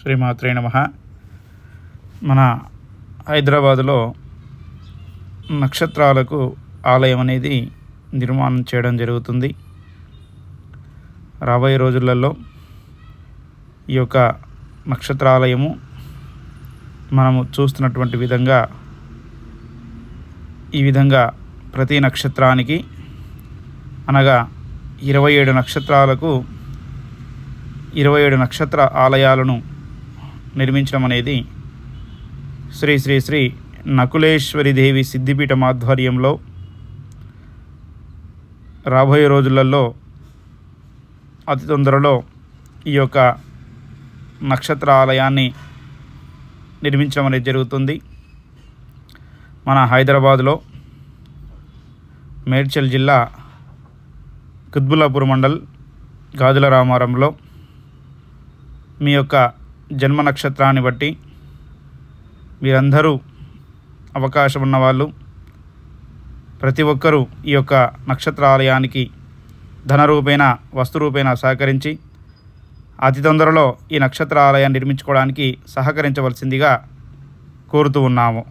శ్రీమాత్రే నమః. మన హైదరాబాదులో నక్షత్రాలకు ఆలయం అనేది నిర్మాణం చేయడం జరుగుతుంది. రాబోయే రోజులలో ఈ యొక్క నక్షత్రాలయము మనము చూస్తున్నటువంటి విధంగా ఈ విధంగా ప్రతి నక్షత్రానికి అనగా 27 నక్షత్రాలకు 27 నక్షత్ర ఆలయాలను నిర్మించడం అనేది శ్రీ శ్రీ శ్రీ నకులేశ్వరి దేవి సిద్ధిపీఠం ఆధ్వర్యంలో రాబోయే రోజులలో అతి తొందరలో ఈ యొక్క నక్షత్ర ఆలయాన్ని నిర్మించడం అనేది జరుగుతుంది. మన హైదరాబాదులో మేడ్చల్ జిల్లా కుత్బుల్లాపూర్ మండల్ గాజుల రామారంలో మీ యొక్క జన్మ నక్షత్రాన్ని బట్టి మీరందరూ అవకాశం ఉన్నవాళ్ళు ప్రతి ఒక్కరూ ఈ యొక్క నక్షత్ర ఆలయానికి ధనరూపేణ వస్తురూపేణ సహకరించి అతి తొందరలో ఈ నక్షత్ర ఆలయాన్ని నిర్మించుకోవడానికి సహకరించవలసిందిగా కోరుతూ ఉన్నాము.